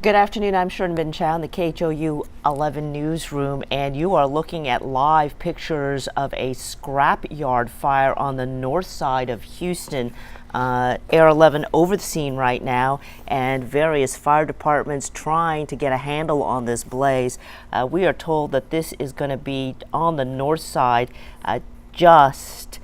Good afternoon, I'm Sharon Bin Chow in the KHOU 11 newsroom, and you are looking at live pictures of a scrapyard fire on the north side of Houston. Air 11 over the scene right now, and various fire departments trying to get a handle on this blaze. We are told that this is going to be on the north side, just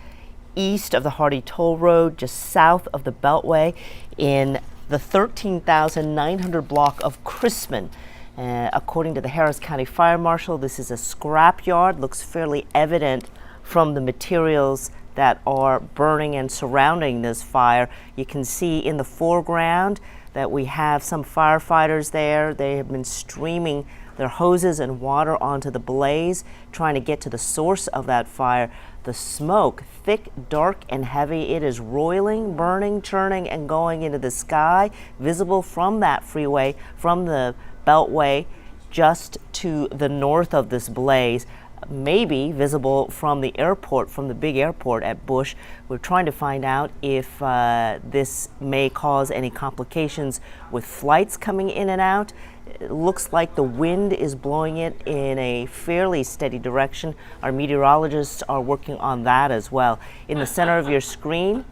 east of the Hardy Toll Road, just south of the Beltway, in the 13,900 block of Crispin. According to the Harris County Fire Marshal, this is a scrapyard. Looks fairly evident from the materials that are burning and surrounding this fire. You can see in the foreground that we have some firefighters there. They have been streaming their hoses and water onto the blaze, trying to get to the source of that fire. The smoke, thick, dark, and heavy. It is roiling, burning, churning, and going into the sky, visible from that freeway, from the Beltway, just to the north of this blaze. Maybe visible from the airport, from the big airport at Bush. We're trying to find out if this may cause any complications with flights coming in and out. It looks like the wind is blowing it in a fairly steady direction. Our meteorologists are working on that as well. In the center of your screen,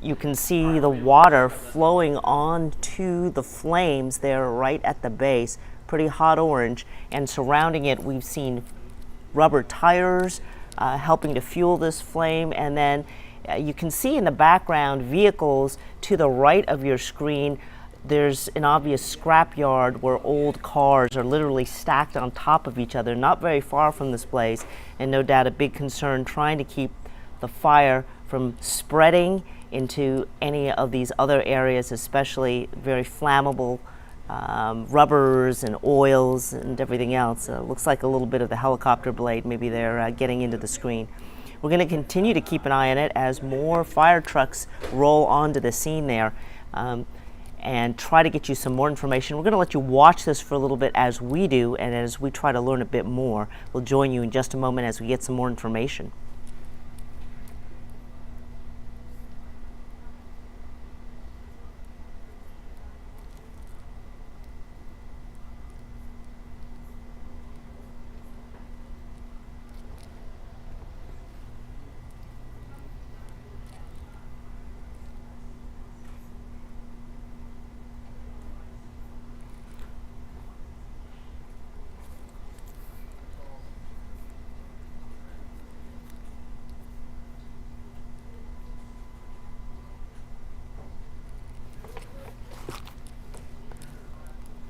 you can see the water flowing onto the flames there right at the base, pretty hot orange, and surrounding it we've seen rubber tires helping to fuel this flame, and then you can see in the background vehicles to the right of your screen. There's an obvious scrapyard where old cars are literally stacked on top of each other, not very far from this blaze, and no doubt a big concern trying to keep the fire from spreading into any of these other areas, especially very flammable rubbers and oils and everything else. Looks like a little bit of the helicopter blade. Maybe they're getting into the screen. We're going to continue to keep an eye on it as more fire trucks roll onto the scene there, and try to get you some more information. We're going to let you watch this for a little bit as we do, and as we try to learn a bit more. We'll join you in just a moment as we get some more information.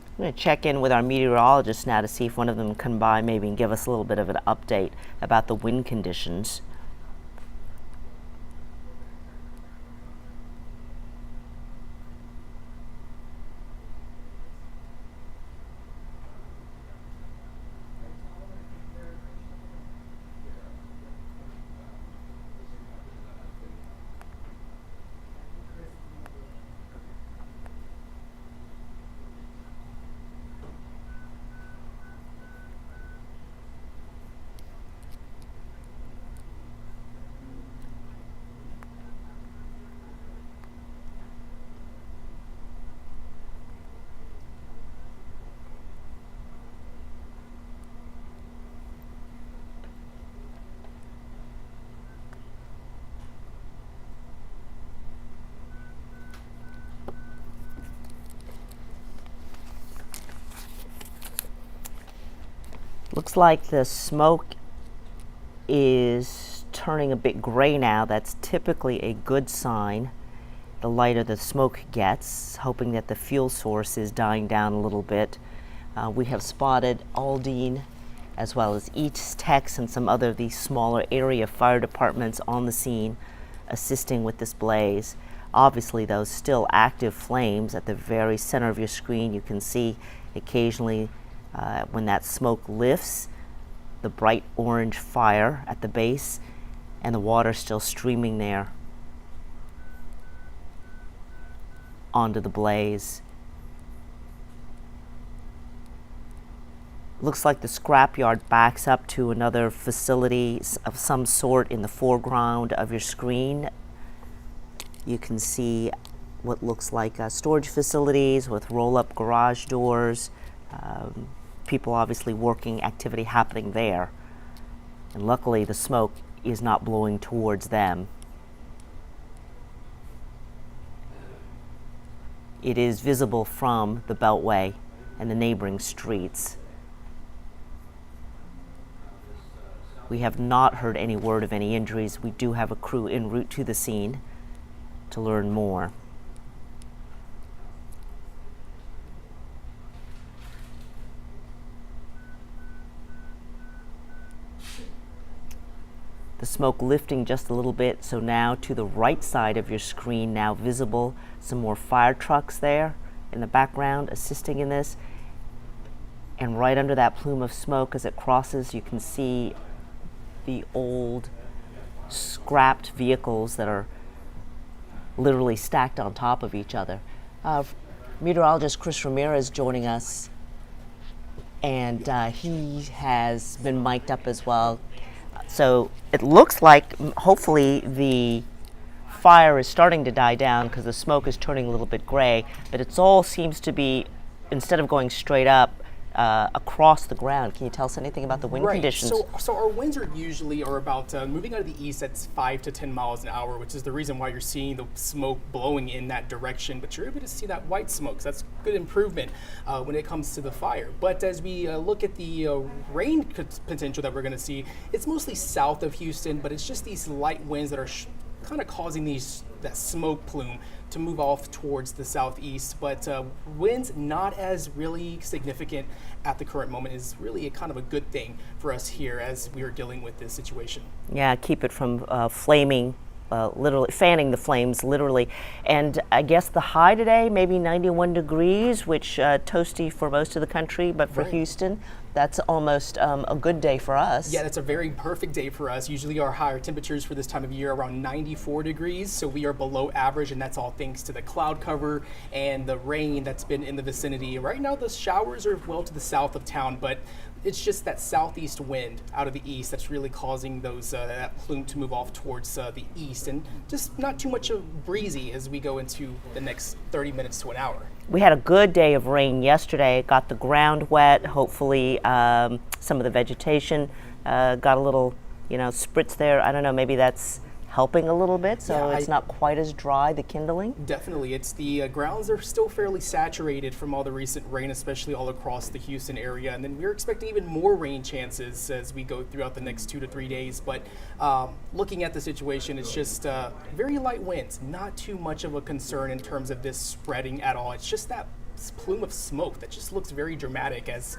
I'm going to check in with our meteorologists now to see if one of them can come by maybe and give us a little bit of an update about the wind conditions. Looks like the smoke is turning a bit gray now. That's typically a good sign. The lighter the smoke gets, hoping that the fuel source is dying down a little bit. We have spotted Aldine as well as East Tex and some other of these smaller area fire departments on the scene assisting with this blaze. Obviously, those still active flames at the very center of your screen. You can see occasionally when that smoke lifts, the bright orange fire at the base, and the water still streaming there onto the blaze. Looks like the scrapyard backs up to another facility of some sort in the foreground of your screen. You can see what looks like storage facilities with roll-up garage doors. People obviously working, activity happening there. And luckily the smoke is not blowing towards them. It is visible from the Beltway and the neighboring streets. We have not heard any word of any injuries. We do have a crew en route to the scene to learn more. The smoke lifting just a little bit, so now to the right side of your screen, now visible, some more fire trucks there in the background assisting in this. And right under that plume of smoke as it crosses, you can see the old scrapped vehicles that are literally stacked on top of each other. Meteorologist Chris Ramirez joining us, and he has been mic'd up as well. So it looks like hopefully the fire is starting to die down because the smoke is turning a little bit gray, but it all seems to be, instead of going straight up, across the ground. Can you tell us anything about the wind conditions? So our winds are usually about moving out of the east at 5 to 10 miles an hour, which is the reason why you're seeing the smoke blowing in that direction. But you're able to see that white smoke. So that's good improvement when it comes to the fire. But as we look at the rain potential that we're going to see, it's mostly south of Houston, but it's just these light winds that are kind of causing that smoke plume to move off towards the southeast, but winds not as really significant at the current moment is really a kind of a good thing for us here as we are dealing with this situation. Yeah, keep it from flaming, literally fanning the flames, literally. And I guess the high today, maybe 91 degrees, which toasty for most of the country, but for Houston, that's almost a good day for us. Yeah, that's a very perfect day for us. Usually our higher temperatures for this time of year are around 94 degrees, so we are below average, and that's all thanks to the cloud cover and the rain that's been in the vicinity. Right now the showers are well to the south of town, but it's just that southeast wind out of the east that's really causing those that plume to move off towards the east, and just not too much of breezy as we go into the next 30 minutes to an hour. We had a good day of rain yesterday. It got the ground wet. Hopefully some of the vegetation got a little, spritz there. I don't know, maybe that's helping a little bit, so it's not quite as dry, the kindling? Definitely. It's the grounds are still fairly saturated from all the recent rain, especially all across the Houston area. And then we're expecting even more rain chances as we go throughout the next 2 to 3 days. But looking at the situation, it's just very light winds, not too much of a concern in terms of this spreading at all. It's just that plume of smoke that just looks very dramatic as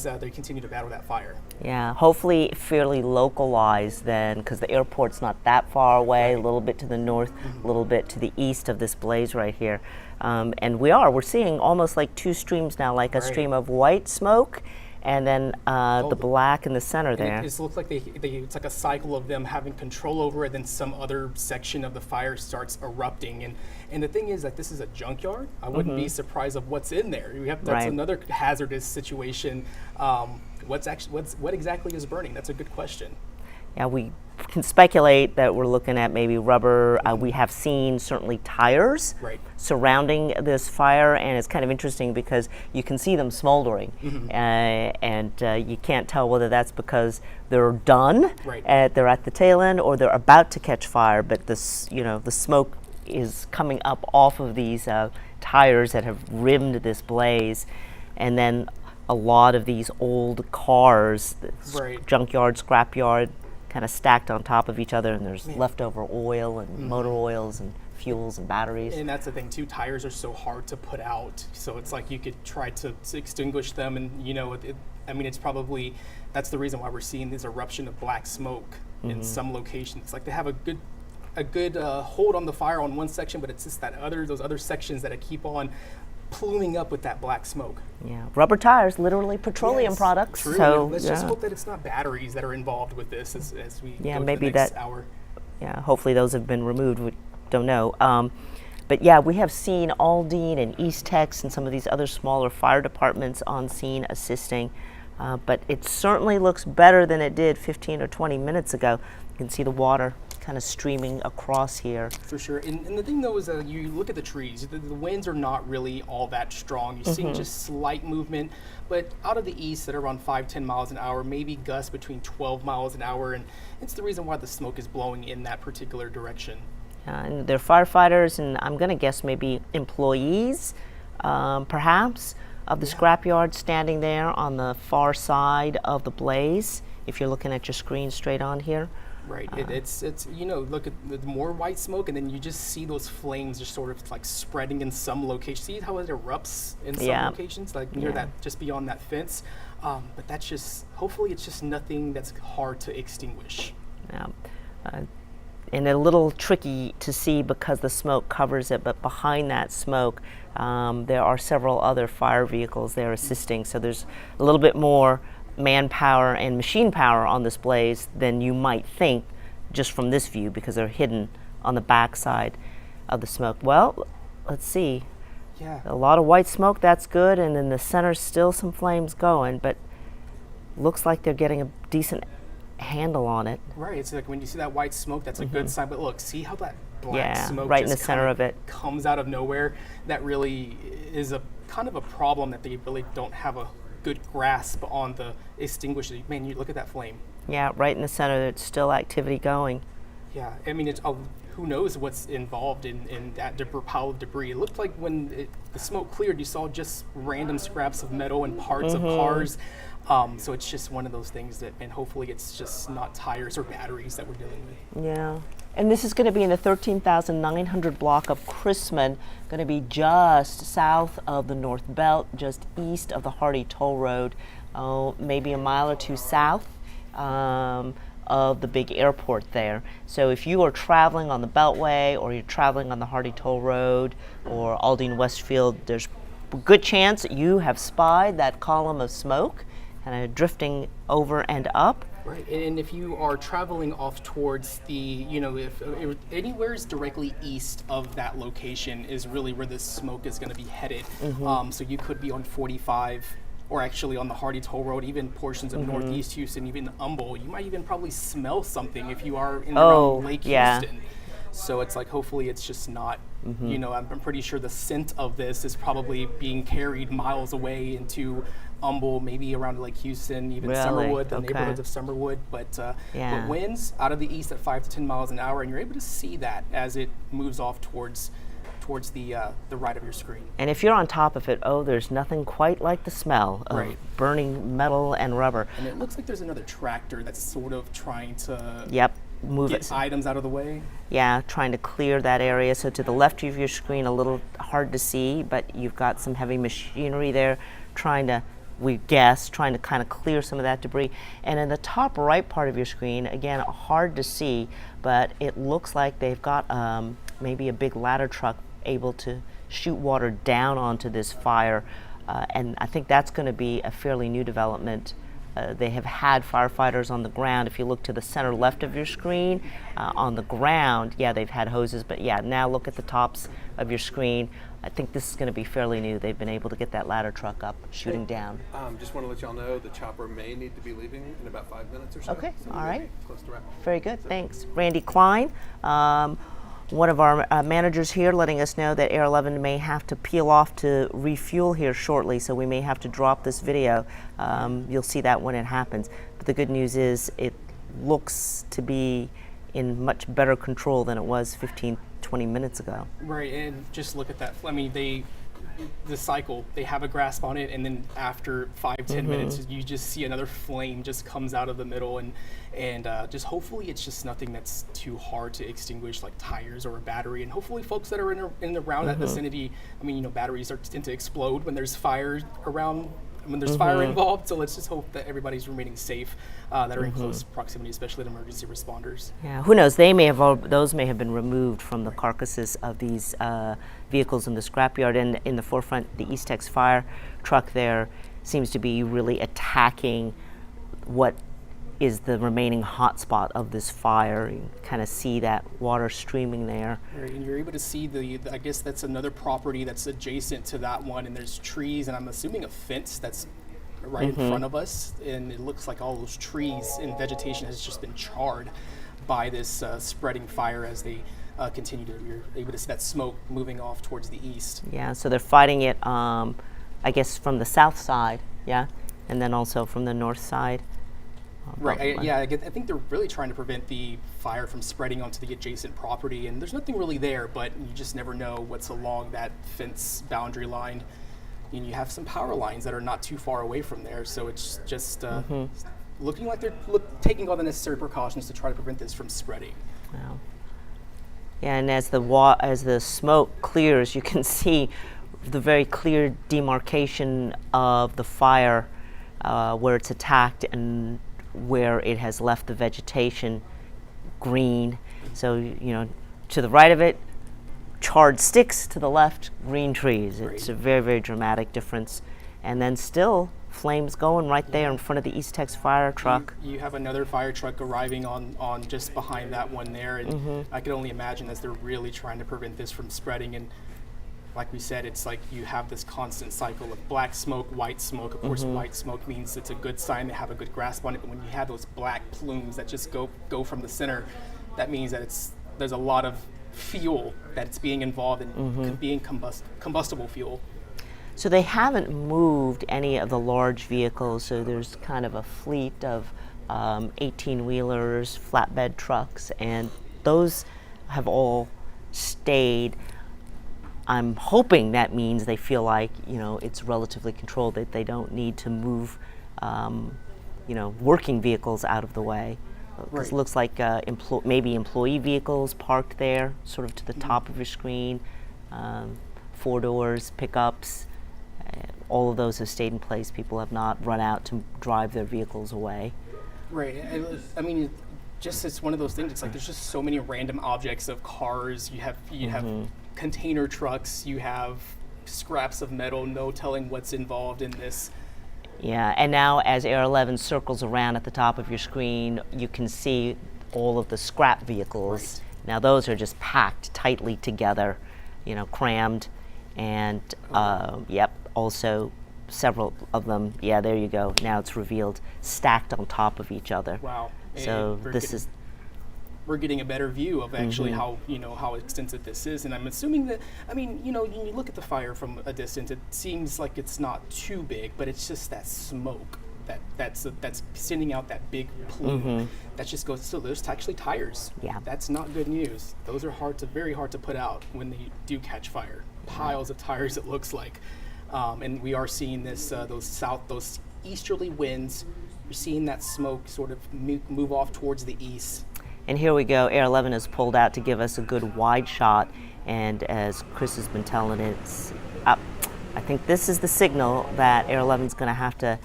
they continue to battle that fire. Yeah, hopefully fairly localized then, because the airport's not that far away, a little bit to the north, a little bit to the east of this blaze right here. And we're seeing almost like two streams now, like a stream of white smoke and then the black in the center there. It looks like it's like a cycle of them having control over it, then some other section of the fire starts erupting. And the thing is that this is a junkyard. I wouldn't be surprised of what's in there. That's another hazardous situation. What exactly is burning? That's a good question. Yeah, we can speculate that we're looking at maybe rubber. We have seen certainly tires surrounding this fire, and it's kind of interesting because you can see them smoldering, and you can't tell whether that's because they're done, they're at the tail end, or they're about to catch fire. But this, the smoke is coming up off of these tires that have rimmed this blaze, and then a lot of these old cars, junkyard, scrapyard, kind of stacked on top of each other, and there's leftover oil and motor oils and fuels and batteries. And that's the thing too, tires are so hard to put out, so it's like you could try to extinguish them, and it's probably, that's the reason why we're seeing this eruption of black smoke in some locations. It's like they have a good hold on the fire on one section, but it's just those other sections that keep on pluming up with that black smoke. Yeah, rubber tires, literally petroleum products. True. So let's just hope that it's not batteries that are involved with this as we go maybe the next hour. Yeah, hopefully those have been removed. We don't know. But yeah, we have seen Aldine and East Tex and some of these other smaller fire departments on scene assisting. But it certainly looks better than it did 15 or 20 minutes ago. You can see the water kind of streaming across here. For sure. And the thing though is that you look at the trees, the winds are not really all that strong. You're seeing just slight movement, but out of the east at around 5-10 miles an hour, maybe gusts between 12 miles an hour, and it's the reason why the smoke is blowing in that particular direction. And they're firefighters, and I'm going to guess maybe employees, perhaps, of the scrapyard standing there on the far side of the blaze, if you're looking at your screen straight on here. Right. It's you know, look at the more white smoke, and then you just see those flames just sort of like spreading in some locations. See how it erupts in some locations, like near that, just beyond that fence. But that's just, hopefully it's just nothing that's hard to extinguish. Yeah. And a little tricky to see because the smoke covers it, but behind that smoke there are several other fire vehicles there assisting, so there's a little bit more manpower and machine power on this blaze than you might think just from this view, because they're hidden on the back side of the smoke. Well, let's see. Yeah. A lot of white smoke, that's good, and in the center still some flames going, but looks like they're getting a decent handle on it. Right, it's like when you see that white smoke, that's a good sign. But look, see how that black smoke right in just the center of it comes out of nowhere? That really is a kind of a problem that they really don't have a good grasp on the extinguishing. Man, you look at that flame. Yeah, right in the center. There's still activity going. Yeah, I mean, it's who knows what's involved in that pile of debris. It looked like when the smoke cleared, you saw just random scraps of metal and parts of cars. So it's just one of those things that, and hopefully it's just not tires or batteries that we're dealing with. Yeah. And this is going to be in the 13,900 block of Chrisman, going to be just south of the North Belt, just east of the Hardy Toll Road, maybe a mile or two south of the big airport there. So if you are traveling on the Beltway, or you're traveling on the Hardy Toll Road or Aldine Westfield, there's a good chance that you have spied that column of smoke kind of drifting over and up. Right, and if you are traveling off towards the, you know, if anywhere is directly east of that location is really where this smoke is going to be headed. So you could be on 45, or actually on the Hardy Toll Road, even portions of Northeast Houston, even Humble. You might even probably smell something if you are in around Lake Houston. So it's like, hopefully it's just not, you know, I'm pretty sure the scent of this is probably being carried miles away into Humble, maybe around Lake Houston, even Summerwood, the neighborhoods of Summerwood. But winds out of the east at 5 to 10 miles an hour, and you're able to see that as it moves off towards the right of your screen. And if you're on top of it, there's nothing quite like the smell of burning metal and rubber. And it looks like there's another tractor that's sort of trying to move get items out of the way. Yeah, trying to clear that area. So to the left of your screen, a little hard to see, but you've got some heavy machinery there trying to, we guess, trying to kind of clear some of that debris. And in the top right part of your screen, again, hard to see, but it looks like they've got maybe a big ladder truck able to shoot water down onto this fire. And I think that's going to be a fairly new development. They have had firefighters on the ground. If you look to the center left of your screen, on the ground, they've had hoses, but now look at the tops of your screen. I think this is going to be fairly new. They've been able to get that ladder truck up, shooting down. Just want to let y'all know the chopper may need to be leaving in about 5 minutes or so. Okay, so all right. Close to wrap. Very good, thanks. Randy Klein, one of our managers here, letting us know that Air 11 may have to peel off to refuel here shortly, so we may have to drop this video. You'll see that when it happens. But the good news is it looks to be in much better control than it was 15, 20 minutes ago. Right, and just look at that. I mean, the cycle, they have a grasp on it, and then after 5-10 minutes, you just see another flame just comes out of the middle, and just hopefully it's just nothing that's too hard to extinguish, like tires or a battery. And hopefully folks that are in and around that vicinity, I mean, you know, batteries tend to explode when there's fire around, when there's fire involved. So let's just hope that everybody's remaining safe, that are in close proximity, especially the emergency responders. Yeah, who knows? Those may have been removed from the carcasses of these vehicles in the scrapyard. And in the forefront, the East Tex fire truck there seems to be really attacking what is the remaining hot spot of this fire. You kind of see that water streaming there. Right, and you're able to see I guess that's another property that's adjacent to that one, and there's trees, and I'm assuming a fence that's right in front of us, and it looks like all those trees and vegetation has just been charred. by this spreading fire as they continue to, you're able to see that smoke moving off towards the east. Yeah, so they're fighting it, I guess, from the south side, yeah, and then also from the north side. Right. I think they're really trying to prevent the fire from spreading onto the adjacent property, and there's nothing really there, but you just never know what's along that fence boundary line. And you have some power lines that are not too far away from there, so it's just looking like they're taking all the necessary precautions to try to prevent this from spreading. Wow. Yeah, and as the smoke clears, you can see the very clear demarcation of the fire where it's attacked and where it has left the vegetation green. So, you know, to the right of it, charred sticks, to the left, green trees. It's a very, very dramatic difference. And then still flames going right there in front of the East Tex fire truck. You have another fire truck arriving on just behind that one there, and I can only imagine as they're really trying to prevent this from spreading. And like we said, it's like you have this constant cycle of black smoke, white smoke. Of course, white smoke means it's a good sign, they have a good grasp on it. But when you have those black plumes that just go from the center, that means that there's a lot of fuel that's being involved in being combustible fuel. So they haven't moved any of the large vehicles, so there's kind of a fleet of 18-wheelers, flatbed trucks, and those have all stayed. I'm hoping that means they feel like, you know, it's relatively controlled, that they don't need to move, you know, working vehicles out of the way. Because it looks like maybe employee vehicles parked there, sort of to the top of your screen, 4 doors, pickups. All of those have stayed in place. People have not run out to drive their vehicles away. Right. I mean, just it's one of those things. It's like there's just so many random objects of cars. You have container trucks. You have scraps of metal. No telling what's involved in this. Yeah, and now as Air 11 circles around at the top of your screen, you can see all of the scrap vehicles. Right. Now those are just packed tightly together, you know, crammed, and yep, also several of them, yeah, there you go, now it's revealed, stacked on top of each other. Wow. So we're getting a better view of actually how extensive this is, and I'm assuming that, I mean, you know, when you look at the fire from a distance, it seems like it's not too big, but it's just that smoke that's sending out that big plume that just goes. So there's actually tires. Yeah, that's not good news. Those are very hard to put out when they do catch fire. Piles of tires, it looks like, and we are seeing this those easterly winds. You're seeing that smoke sort of move off towards the east. And here we go, Air 11 is pulled out to give us a good wide shot, and as Chris has been telling it's up. I think this is the signal that Air 11 is going to have to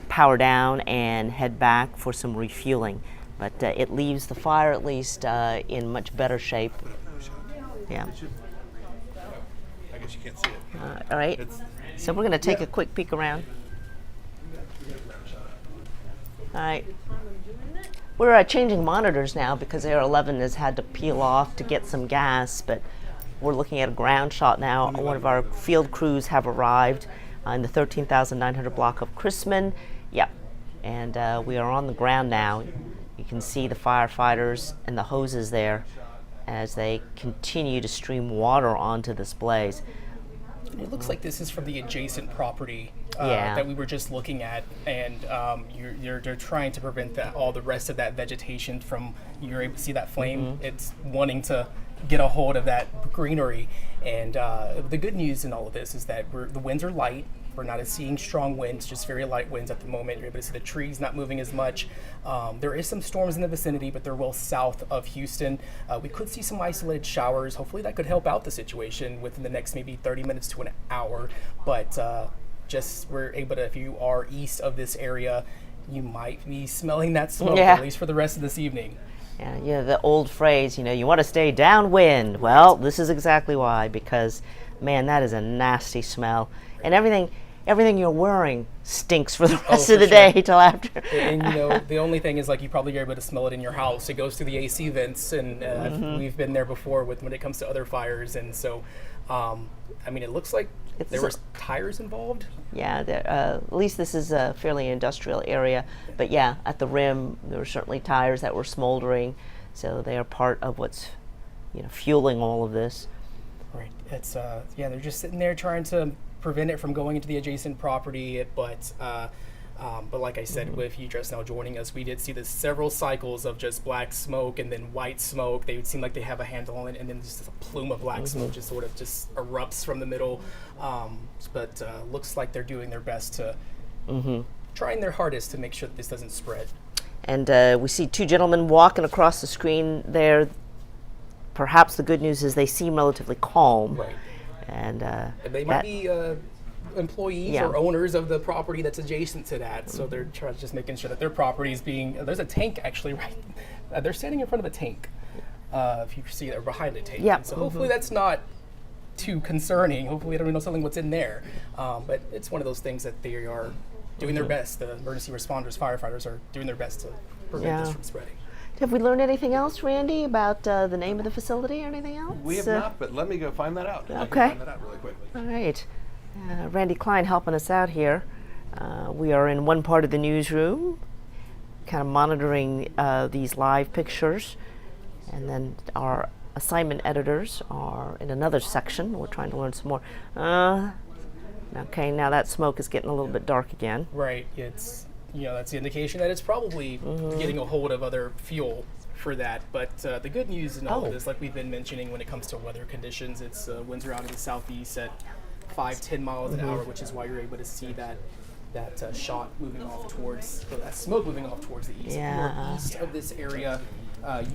power down and head back for some refueling. But it leaves the fire at least in much better shape. Yeah. I guess you can't see it. All right, so we're going to take a quick peek around. All right. We're changing monitors now because Air 11 has had to peel off to get some gas, but we're looking at a ground shot now. One of our field crews have arrived in the 13,900 block of Chrisman. Yep, and we are on the ground now. You can see the firefighters and the hoses there as they continue to stream water onto this blaze. It looks like this is from the adjacent property that we were just looking at, and they're trying to prevent all the rest of that vegetation from, you're able to see that flame, it's wanting to get a hold of that greenery. And the good news in all of this is that the winds are light. We're not seeing strong winds, just very light winds at the moment. You're able to see the trees not moving as much. There is some storms in the vicinity, but they're well south of Houston. We could see some isolated showers. Hopefully that could help out the situation within the next maybe 30 minutes to an hour. But we're able to, if you are east of this area, you might be smelling that smoke, at least for the rest of this evening. Yeah, the old phrase, you want to stay downwind. Well, this is exactly why, because, man, that is a nasty smell. And everything you're wearing stinks for the rest of the day till after. And the only thing is, like, you probably are able to smell it in your house. It goes through the AC vents, and we've been there before when it comes to other fires. And so, I mean, it looks like there were tires involved. Yeah, at least this is a fairly industrial area. But yeah, at the rim, there were certainly tires that were smoldering. So they are part of what's, fueling all of this. Right. It's they're just sitting there trying to prevent it from going into the adjacent property. But like I said, with you just now joining us, we did see the several cycles of just black smoke and then white smoke. They would seem like they have a handle on it, and then just a plume of black smoke just sort of just erupts from the middle. But looks like they're doing their best to, trying their hardest to make sure that this doesn't spread. And we see two gentlemen walking across the screen there. Perhaps the good news is they seem relatively calm. Right. And they might be employees Yeah. or owners of the property that's adjacent to that. So they're just making sure that their property is being. There's a tank actually, right? They're standing in front of a tank. If you see that behind the tank. Yeah. And so hopefully that's not too concerning. Hopefully they don't know something what's in there. But it's one of those things that they are doing their best. The emergency responders, firefighters are doing their best to prevent this from spreading. Have we learned anything else, Randy, about the name of the facility or anything else? We have not, but let me go find that out. I Okay. can find that out really quickly. All right. Randy Klein helping us out here. We are in one part of the newsroom, kind of monitoring these live pictures. And then our assignment editors are in another section. We're trying to learn some more. Okay, now that smoke is getting a little bit dark again. Right. It's that's the indication that it's probably getting a hold of other fuel for that. But the good news in all of this, like we've been mentioning, when it comes to weather conditions, it's winds are out in the southeast at 5-10 miles an hour, which is why you're able to see that shot moving off towards, or that smoke moving off towards the east. Yeah. If you're east of this area,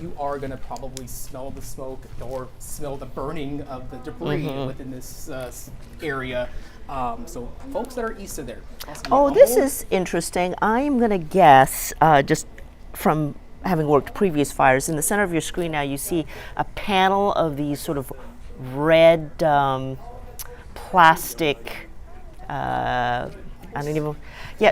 you are going to probably smell the smoke or smell the burning of the debris within this area. So folks that are east of there. Oh, this is interesting. I'm going to guess, just from having worked previous fires, in the center of your screen now you see a panel of these sort of red plastic, I don't even,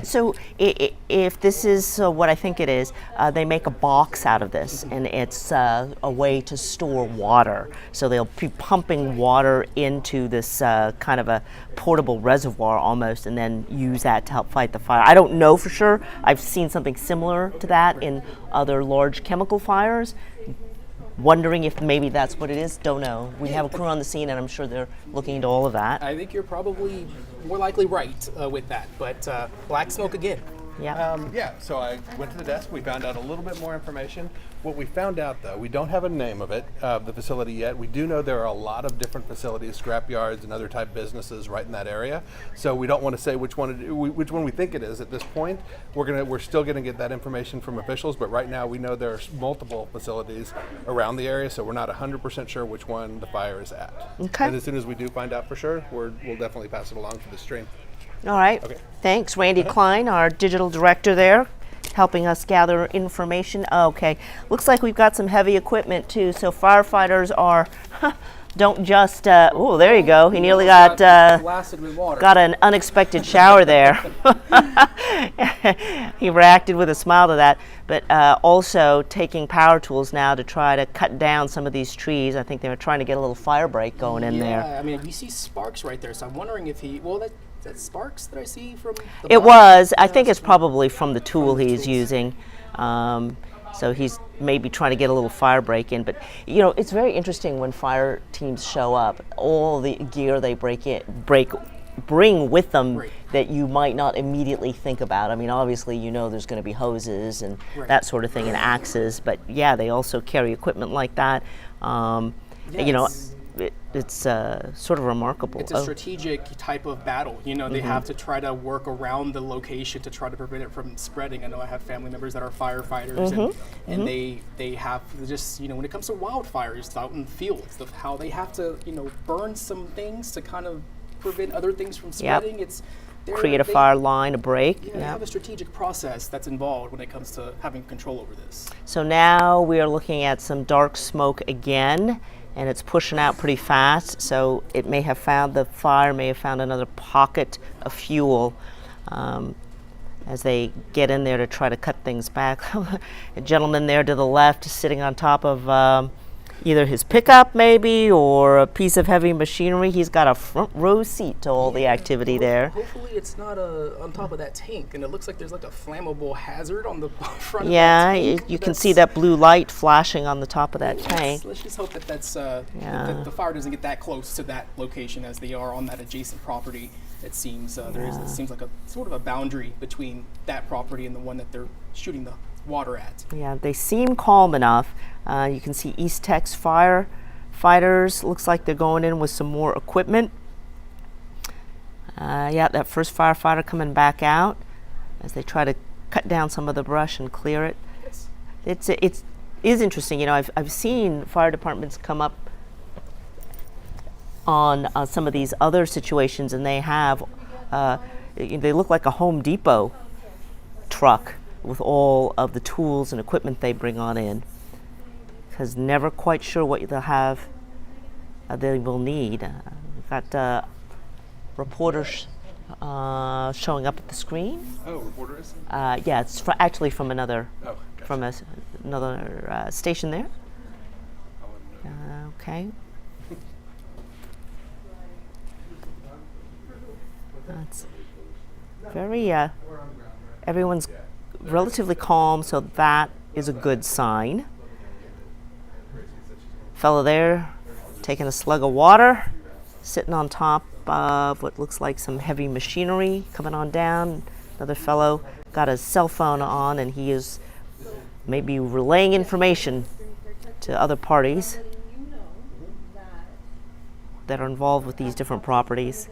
so if this is what I think it is, they make a box out of this, and it's a way to store water. So they'll be pumping water into this kind of a portable reservoir almost, and then use that to help fight the fire. I don't know for sure. I've seen something similar to that in other large chemical fires. Wondering if maybe that's what it is. Don't know. We have a crew on the scene, and I'm sure they're looking into all of that. I think you're probably more likely right with that, but black smoke again. Yeah. So I went to the desk. We found out a little bit more information. What we found out, though, we don't have a name of it, the facility yet. We do know there are a lot of different facilities, scrapyards and other type businesses right in that area. So we don't want to say which one we think it is at this point. We're still going to get that information from officials, but right now we know there are multiple facilities around the area, so we're not 100% sure which one the fire is at. Okay. And as soon as we do find out for sure, we'll definitely pass it along to the stream. All right. Okay. Thanks, Randy Klein, our digital director there, helping us gather information. Okay. Looks like we've got some heavy equipment too. So firefighters are don't just. Oh, there you go. He nearly got blasted with water. got an unexpected shower there. He reacted with a smile to that. But also taking power tools now to try to cut down some of these trees. I think they were trying to get a little fire break going in there. Yeah, I mean, you see sparks right there, so I'm wondering if that sparks that I see from the It bottom? was. I think it's probably from the tool he's using. So he's maybe trying to get a little fire break in. But, it's very interesting when fire teams show up, all the gear they bring with them that you might not immediately think about. I mean, obviously, there's going to be hoses and that sort of thing and axes. But, yeah, they also carry equipment like that. It's sort of remarkable. It's a strategic type of battle. They have to try to work around the location to try to prevent it from spreading. I know I have family members that are firefighters, and they have just, when it comes to wildfires out in fields, of how they have to, burn some things to kind of prevent other things from spreading. It's create a fire line, a break. Yeah, they have a strategic process that's involved when it comes to having control over this. So now we are looking at some dark smoke again, and it's pushing out pretty fast. So it may have found, the fire may have found another pocket of fuel as they get in there to try to cut things back. A gentleman there to the left is sitting on top of either his pickup maybe or a piece of heavy machinery. He's got a front row seat to all the activity there. Hopefully it's not on top of that tank, and it looks like there's like a flammable hazard on the front Yeah, of that tank. you can see that blue light flashing on the top of that tank. Let's just hope that that the fire doesn't get that close to that location as they are on that adjacent property. It seems it seems like a sort of a boundary between that property and the one that they're shooting the water at. Yeah, they seem calm enough. You can see East Tex firefighters. Looks like they're going in with some more equipment. Yeah, that first firefighter coming back out as they try to cut down some of the brush and clear it. Yes. It is interesting. You know, I've seen fire departments come up on some of these other situations, and they have they look like a Home Depot truck with all of the tools and equipment they bring on in, because never quite sure what they'll have they will need. We've got reporters showing up at the screen. Oh, reporter is? Yeah, it's actually from another Oh, gotcha. from another station there. I wouldn't know. Okay. That's very, everyone's relatively calm, so that is a good sign. Fellow there taking a slug of water, sitting on top of what looks like some heavy machinery coming on down. Another fellow got his cell phone on, and he is maybe relaying information to other parties that are involved with these different properties.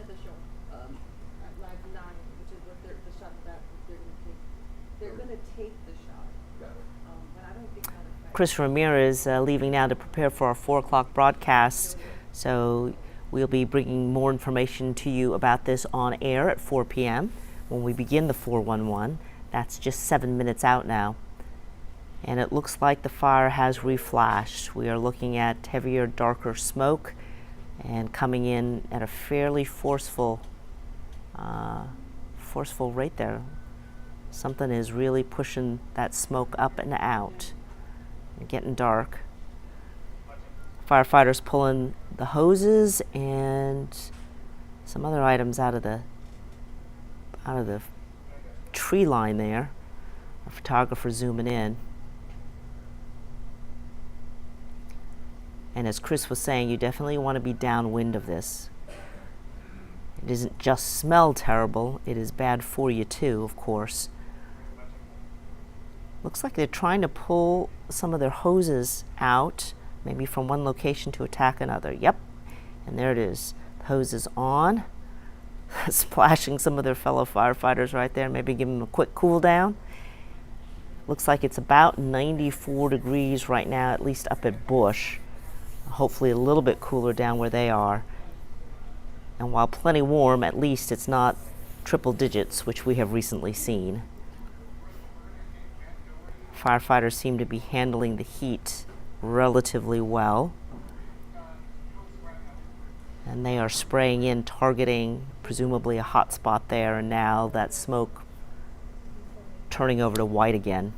Chris Ramirez leaving now to prepare for our 4 o'clock broadcast, so we'll be bringing more information to you about this on air at 4 p.m. when we begin the 411. That's just 7 minutes out now. And it looks like the fire has reflashed. We are looking at heavier, darker smoke and coming in at a fairly forceful rate there. Something is really pushing that smoke up and out. Getting dark. Firefighters pulling the hoses and some other items out of the tree line there. A photographer zooming in. And as Chris was saying, you definitely want to be downwind of this. It doesn't just smell terrible, it is bad for you too, of course. Looks like they're trying to pull some of their hoses out, maybe from one location to attack another. Yep, and there it is. The hose is on, splashing some of their fellow firefighters right there, maybe give them a quick cool down. Looks like it's about 94 degrees right now, at least up at Bush. Hopefully a little bit cooler down where they are. And while plenty warm, at least it's not triple digits, which we have recently seen. Firefighters seem to be handling the heat relatively well. And they are spraying in, targeting presumably a hot spot there, and now that smoke turning over to white again.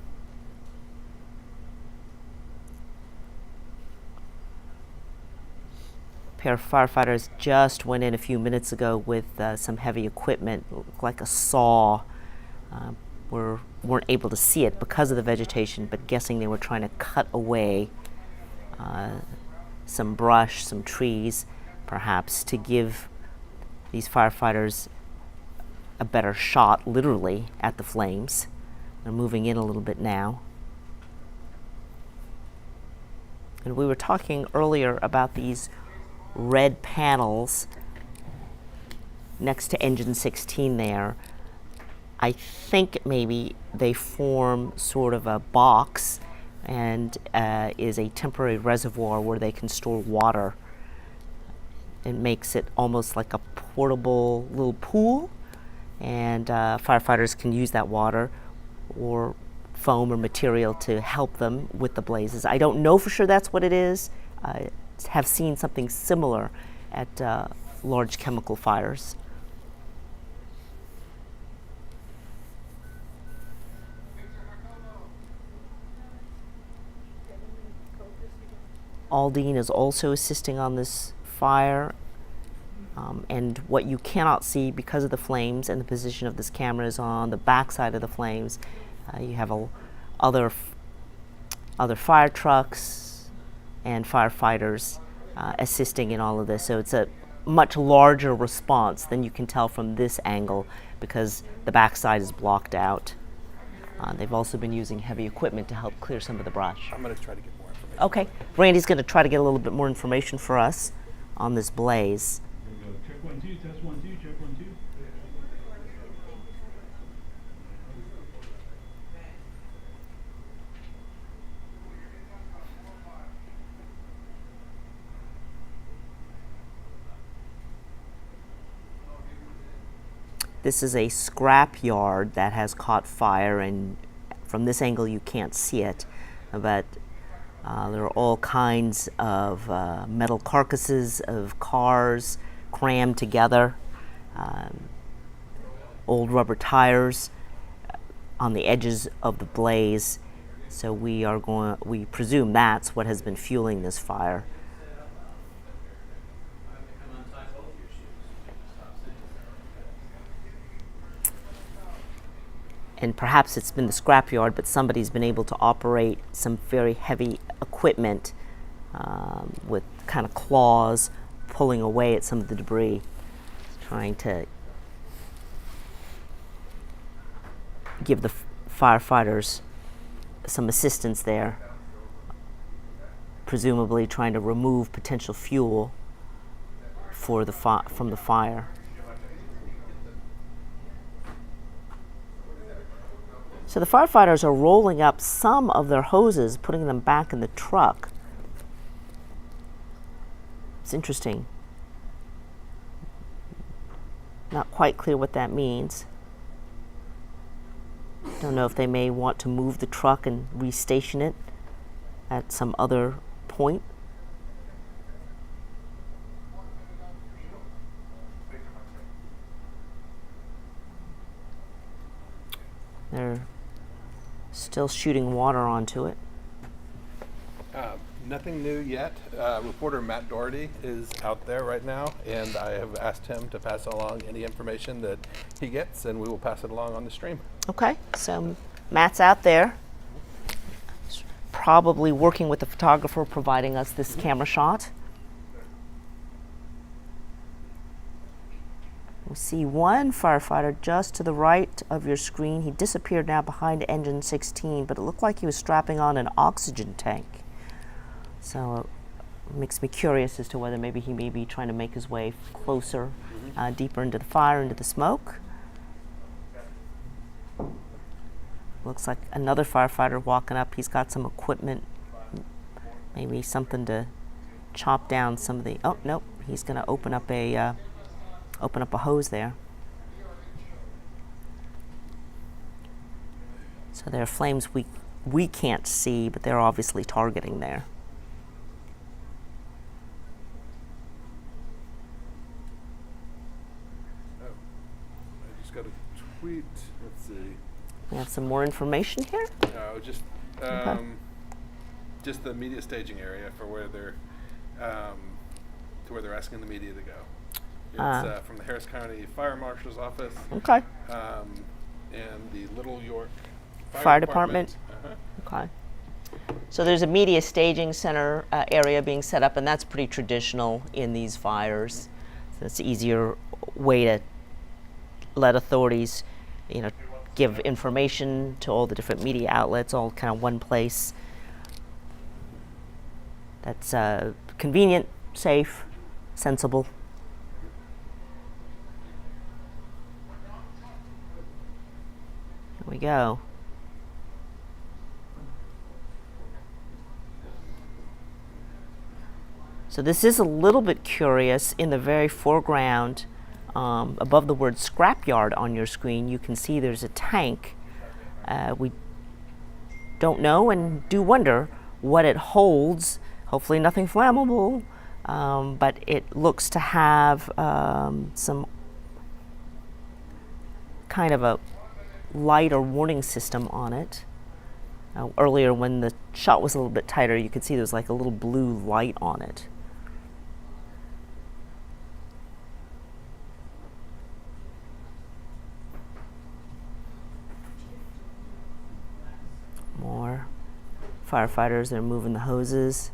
A pair of firefighters just went in a few minutes ago with some heavy equipment, like a saw. Weren't able to see it because of the vegetation, but guessing they were trying to cut away some brush, some trees, perhaps, to give these firefighters a better shot, literally, at the flames. They're moving in a little bit now. And we were talking earlier about these red panels next to engine 16 there. I think maybe they form sort of a box and is a temporary reservoir where they can store water. It makes it almost like a portable little pool, and firefighters can use that water or foam or material to help them with the blazes. I don't know for sure that's what it is. I have seen something similar at large chemical fires. Aldine is also assisting on this fire. And what you cannot see because of the flames and the position of this camera is on the back side of the flames. You have other fire trucks and firefighters assisting in all of this. So it's a much larger response than you can tell from this angle because the backside is blocked out. They've also been using heavy equipment to help clear some of the brush. I'm going to try to get more information. Okay, Randy's going to try to get a little bit more information for us on this blaze. Check 1 2, test 1 2, check 1 2. This is a scrap yard that has caught fire, and from this angle you can't see it, but there are all kinds of metal carcasses of cars crammed together, old rubber tires on the edges of the blaze. So we presume that's what has been fueling this fire. And perhaps it's been the scrapyard, but somebody's been able to operate some very heavy equipment with kind of claws pulling away at some of the debris, trying to give the firefighters some assistance there, presumably trying to remove potential fuel for from the fire. So the firefighters are rolling up some of their hoses, putting them back in the truck. It's interesting. Not quite clear what that means. Don't know if they may want to move the truck and restation it at some other point. They're still shooting water onto it. Nothing new yet. Reporter Matt Doherty is out there right now, and I have asked him to pass along any information that he gets, and we will pass it along on the stream. Okay, so Matt's out there, probably working with the photographer providing us this camera shot. We see one firefighter just to the right of your screen. He disappeared now behind engine 16, but it looked like he was strapping on an oxygen tank. So it makes me curious as to whether maybe he may be trying to make his way closer, deeper into the fire, into the smoke. Looks like another firefighter walking up. He's got some equipment, maybe something to chop down some of the, oh, nope, he's going to open up a hose there. So there are flames we can't see, but they're obviously targeting there. Oh, I just got a tweet. Let's see. We have some more information here. No, just just the media staging area for where they're to where they're asking the media to go. It's from the Harris County Fire Marshal's office. Okay. And the Little York Fire Department. Okay. So there's a media staging center area being set up, and that's pretty traditional in these fires. So it's an easier way to let authorities, give information to all the different media outlets, all kind of one place. That's convenient, safe, sensible. Here we go. So this is a little bit curious. In the very foreground, above the word scrapyard on your screen, you can see there's a tank. We don't know and do wonder what it holds. Hopefully nothing flammable, but it looks to have some kind of a light or warning system on it. Earlier when the shot was a little bit tighter, you could see there was like a little blue light on it. More firefighters, they're moving the hoses,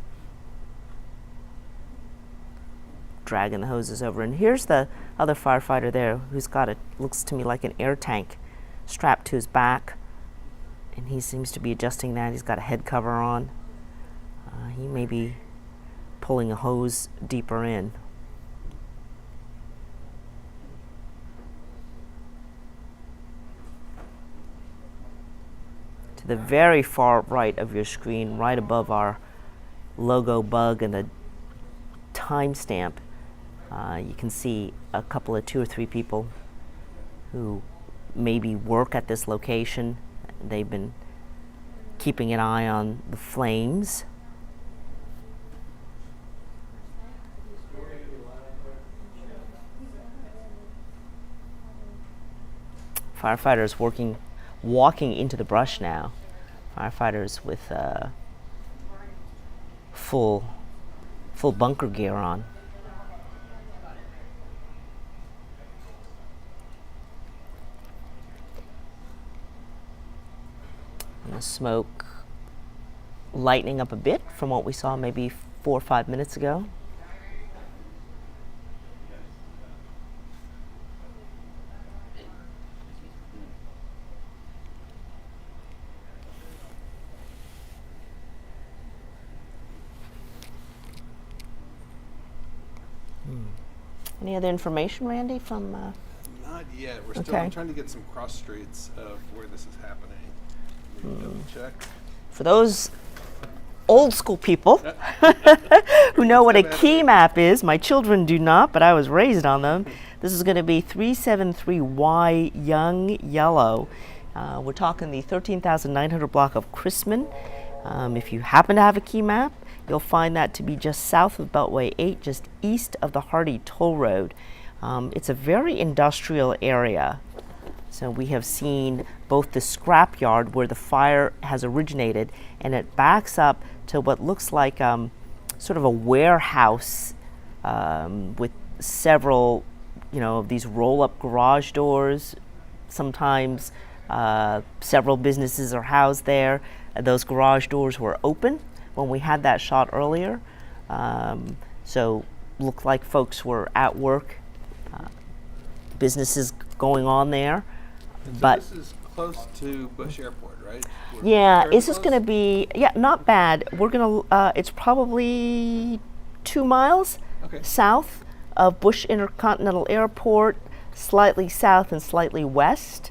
dragging the hoses over. And here's the other firefighter there who's got looks to me like an air tank strapped to his back. And he seems to be adjusting that. He's got a head cover on. He may be pulling a hose deeper in. To the very far right of your screen, right above our logo bug and the timestamp, you can see a couple of 2 or 3 people who maybe work at this location. They've been keeping an eye on the flames. Firefighters walking into the brush now. Firefighters with full bunker gear on. And the smoke lightening up a bit from what we saw maybe 4 or 5 minutes ago. Any other information, Randy, from? Not yet. We're still I'm trying to get some cross streets of where this is happening. Double check. For those old school people who know what a key map is, my children do not, but I was raised on them. This is going to be 373Y Young Yellow. We're talking the 13,900 block of Chrisman. If you happen to have a key map, you'll find that to be just south of Beltway 8, just east of the Hardy Toll Road. It's a very industrial area. So we have seen both the scrapyard where the fire has originated, and it backs up to what looks like sort of a warehouse with several, of these roll-up garage doors. Sometimes several businesses are housed there. Those garage doors were open when we had that shot earlier. So looked like folks were at work, businesses going on there. But this is close to Bush Airport, right? Yeah, this is going to be, not bad. We're going to, it's probably 2 miles south of Bush Intercontinental Airport, slightly south and slightly west.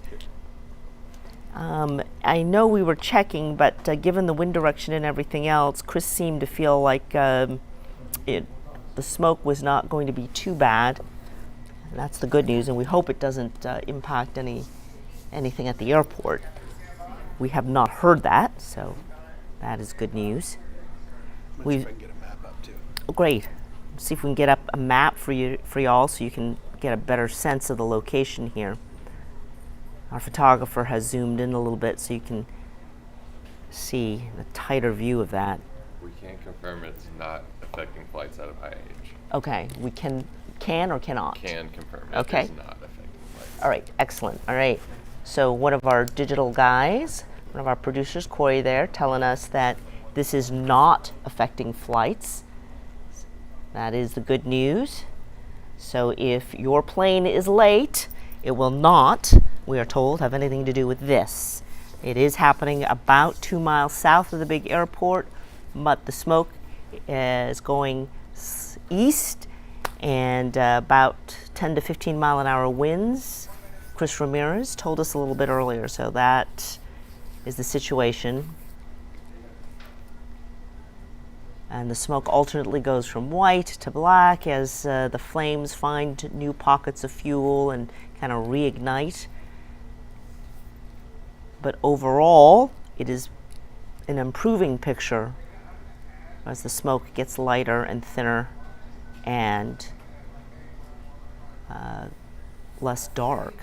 I know we were checking, but given the wind direction and everything else, Chris seemed to feel like the smoke was not going to be too bad. And that's the good news, and we hope it doesn't impact anything at the airport. We have not heard that, so that is good news. We can get a map up too. Great. See if we can get up a map for y'all so you can get a better sense of the location here. Our photographer has zoomed in a little bit so you can see a tighter view of that. We can confirm it's not affecting flights out of IAH. Okay, we can or cannot? Can confirm it Okay. is not affecting flights. All right, excellent. All right. So one of our digital guys, one of our producers, Corey there, telling us that this is not affecting flights. That is the good news. So if your plane is late, it will not, we are told, have anything to do with this. It is happening about 2 miles south of the big airport, but the smoke is going east and about 10 to 15 mile an hour winds. Chris Ramirez told us a little bit earlier, so that is the situation. And the smoke alternately goes from white to black as the flames find new pockets of fuel and kind of reignite. But overall, it is an improving picture as the smoke gets lighter and thinner and less dark.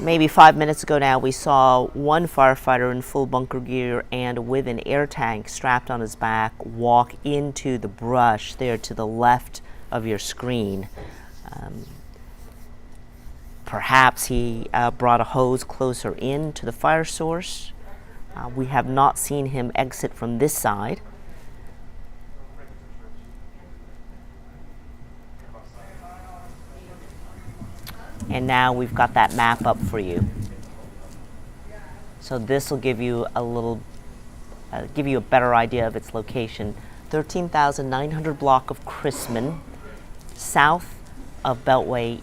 maybe 5 minutes ago now, we saw one firefighter in full bunker gear and with an air tank strapped on his back walk into the brush there to the left of your screen. Perhaps he brought a hose closer in to the fire source. We have not seen him exit from this side. And now we've got that map up for you. So this will give you a little, give you a better idea of its location. 13,900 block of Chrisman, south of Beltway,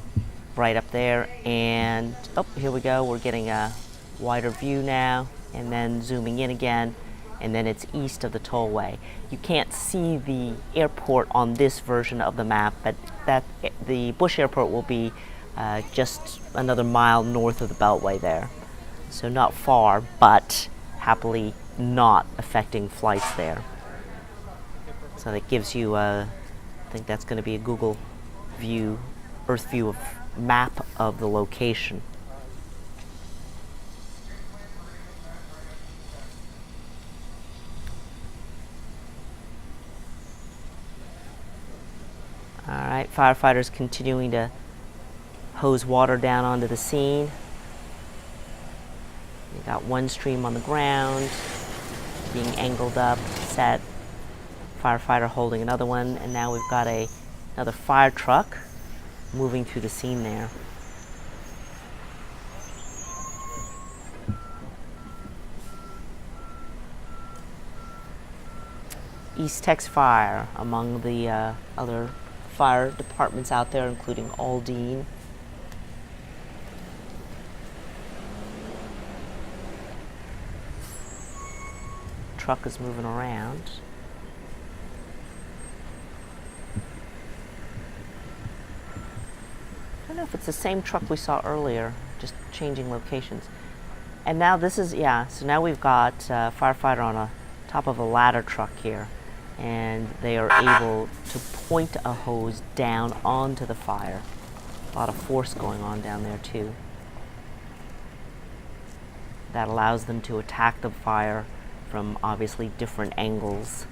right up there. And oh, here we go. We're getting a wider view now, and then zooming in again, and then it's east of the tollway. You can't see the airport on this version of the map, but the Bush Airport will be just another mile north of the Beltway there. So not far, but happily not affecting flights there. So that gives you, I think that's going to be a Google view, Earth view of map of the location. All right, firefighters continuing to hose water down onto the scene. You got one stream on the ground, being angled up, set. Firefighter holding another one, and now we've got another fire truck moving through the scene there. East Tex Fire, among the other fire departments out there, including Aldine. Truck is moving around. I don't know if it's the same truck we saw earlier, just changing locations. And now this is, yeah, so now we've got a firefighter on a top of a ladder truck here, and they are able to point a hose down onto the fire. A lot of force going on down there too. That allows them to attack the fire from obviously different angles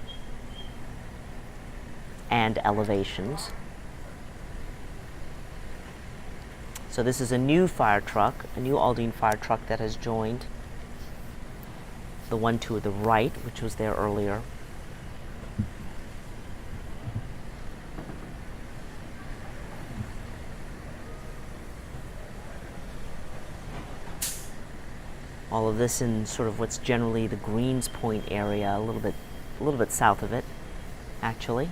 and elevations. So this is a new fire truck, a new Aldine fire truck that has joined the one to the right, which was there earlier. All of this in sort of what's generally the Greenspoint area, a little bit south of it, actually.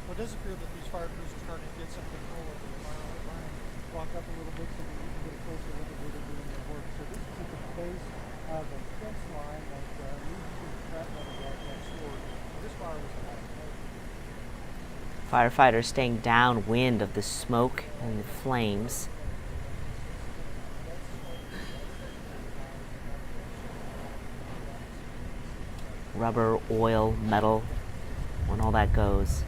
Well, it does appear that these fire crews are starting to get some control over the fire line. Walk up a little bit so that you can get a closer look at where they're doing their work. So this is at the base of the fence line that leads to the scrap metal yard next door. This fire was about Firefighters staying downwind of the smoke and the flames. Rubber, oil, metal, when all that goes.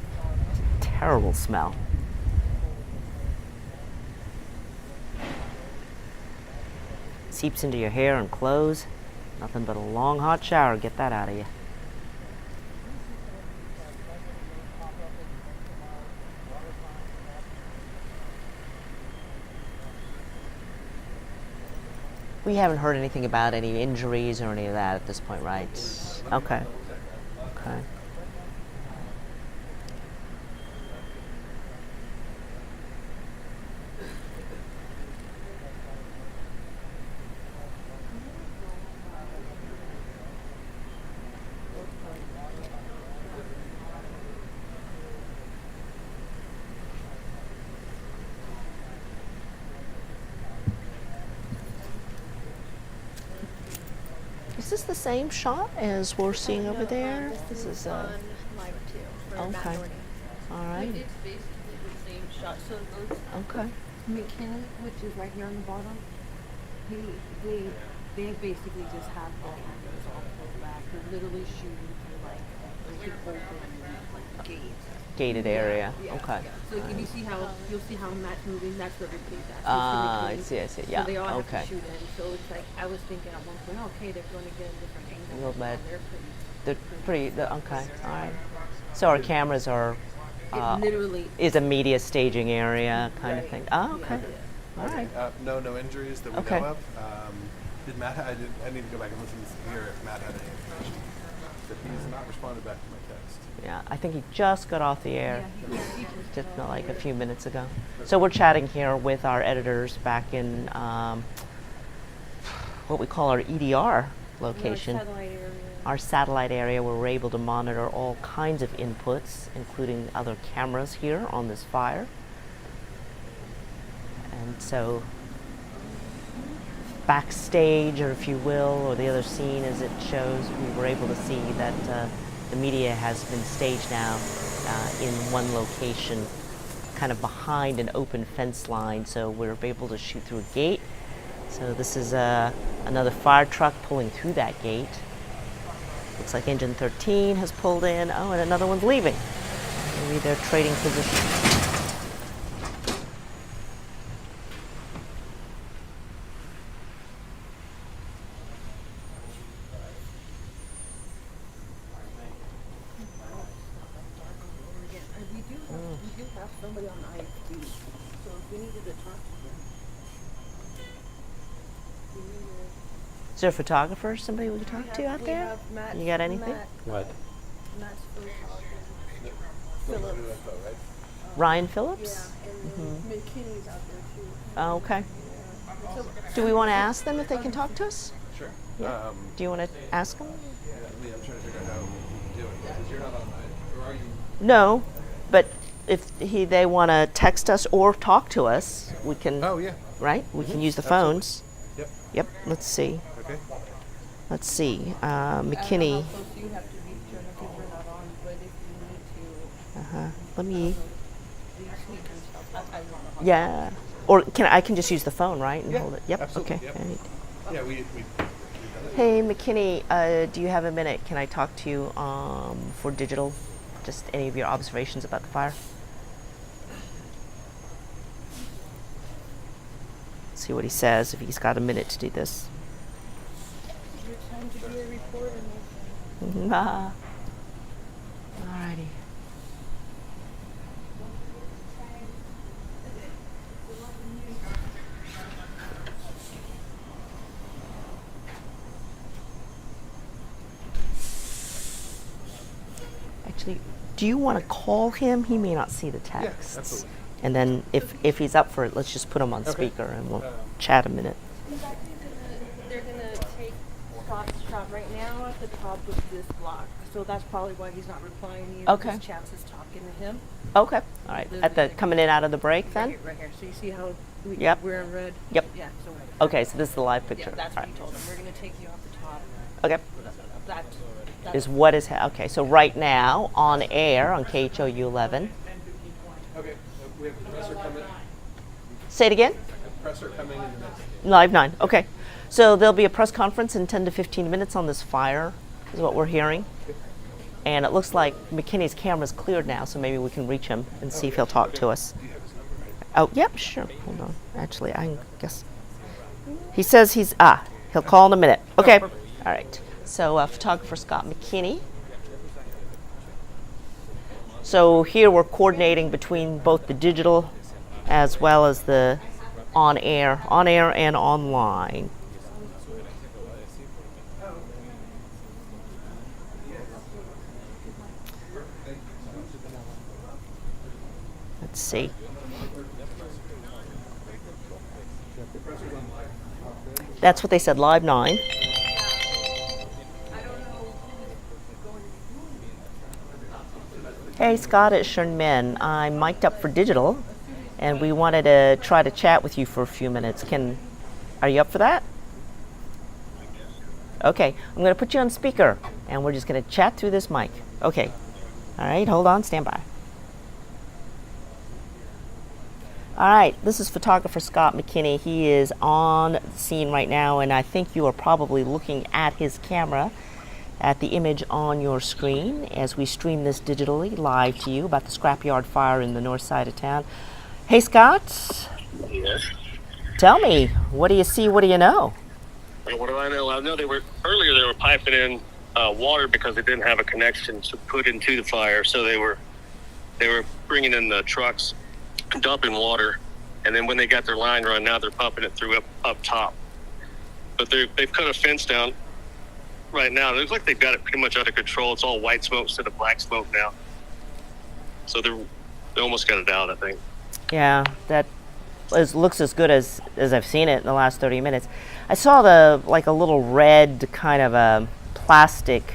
It's a terrible smell. Seeps into your hair and clothes. Nothing but a long hot shower, get that out of you. We haven't heard anything about any injuries or any of that at this point, right? Okay. Okay. Is this the same shot as we're seeing over there? This is on Live 2 for okay. Matt Doherty. All right. It's basically the same shot. So those Okay. McKinnon, which is right here on the bottom, he they basically just have the cameras all pulled back. They're literally shooting through like an open like gate. Gated area. Yeah, Okay. yeah. So if you see how you'll see how that's moving, that's where everybody's at. So Ah, I it's see. So Yeah. they all have Okay. to shoot in. So it's like I was thinking at one point, okay, they're going to get a different angle. A little bit. They're pretty. Okay. All right. So our cameras are. It literally. Is a media staging area kind of Right. thing. Oh, okay. Yeah. All right. No injuries that we Okay. know of. Did Matt? I need to go back and listen to hear if Matt had any information. But he's not responded back to my text. Yeah, I think he just got off the air He just like a few minutes ago. So we're chatting here with our editors back in what we call our EDR location. Satellite area. Our satellite area where we're able to monitor all kinds of inputs, including other cameras here on this fire. And so backstage, or if you will, or the other scene as it shows, we were able to see that the media has been staged now in one location, kind of behind an open fence line, so we're able to shoot through a gate. So this is another fire truck pulling through that gate. Looks like engine 13 has pulled in. Oh, and another one's leaving. Maybe they're trading positions. We do have somebody on IFD, so if we needed to talk to them. Is there a photographer, somebody we could talk to out there? have Matt, You got anything? What? Matt's photographer. Phillips. Ryan Phillips? And then McKinney's out there too. Oh, okay. Do we want to ask them if they can talk to us? Sure. Do you want to ask them? Lee, I'm trying to figure out how we do it because you're not on my, or are you? No, but if they want to text us or talk to us, we can, Oh yeah. right? We can use the Absolutely. phones. Yep. Yep, let's see. Okay. Let's see. McKinney. I don't know how close you have to be, Jenna, because we're not on, but if you need to, Let me, these sneakers and stuff, I don't know. yeah. Or I can just use the phone, right? And Yeah, hold it. Yep, absolutely, okay. yep. All right. Yeah, we've done it. Hey, McKinney, do you have a minute? Can I talk to you for digital? Just any of your observations about the fire? See what he says, if he's got a minute to do this. Your time to be a reporter, Ah. Alrighty. Actually, do you want to call him? He may not see the texts. absolutely. And then if he's up for it, let's just put him on speaker and we'll chat a minute. They're gonna take Scott's shot right now at the top of this block, so that's probably why he's not replying to you. Okay. Because Chance is talking to him. Okay, all right. At the coming in out of the break then? Right here. So you see how Yep. we're in red? Yep. Yeah. So Okay, so this is the live picture. yeah, that's All what he right. told him. We're gonna take you off the top. Okay. That's Is what is okay? So right now on air on KHOU 11. Okay. We have a presser coming. Say it again. Presser coming in the next. Live 9. Okay. So there'll be a press conference in 10 to 15 minutes on this fire, is what we're hearing. And it looks like McKinney's camera's cleared now, so maybe we can reach him and see if he'll talk to us. Oh, yep, sure. Hold on. Actually, I guess. He says he'll call in a minute. Okay. All right. So photographer Scott McKinney. So here we're coordinating between both the digital as well as the on air and online. Let's see. That's what they said, live 9. Hey Scott, it's Shern Min. I'm mic'd up for digital, and we wanted to try to chat with you for a few minutes. Are you up for that? Okay, I'm going to put you on speaker, and we're just going to chat through this mic. Okay. All right, hold on, stand by. All right, this is photographer Scott McKinney. He is on the scene right now, and I think you are probably looking at his camera at the image on your screen as we stream this digitally live to you about the Scrapyard fire in the north side of town. Hey, Scott. Yes. Tell me, what do you see? What do you know? Well, what do I know? I know they were piping in water because they didn't have a connection to put into the fire. So they were bringing in the trucks, dumping water, and then when they got their line run, now they're pumping it through up top. But they've cut a fence down right now. It looks like they've got it pretty much under control. It's all white smoke instead of black smoke now. So they almost got it out, I think. Yeah, that looks as good as I've seen it in the last 30 minutes. I saw a little red kind of a plastic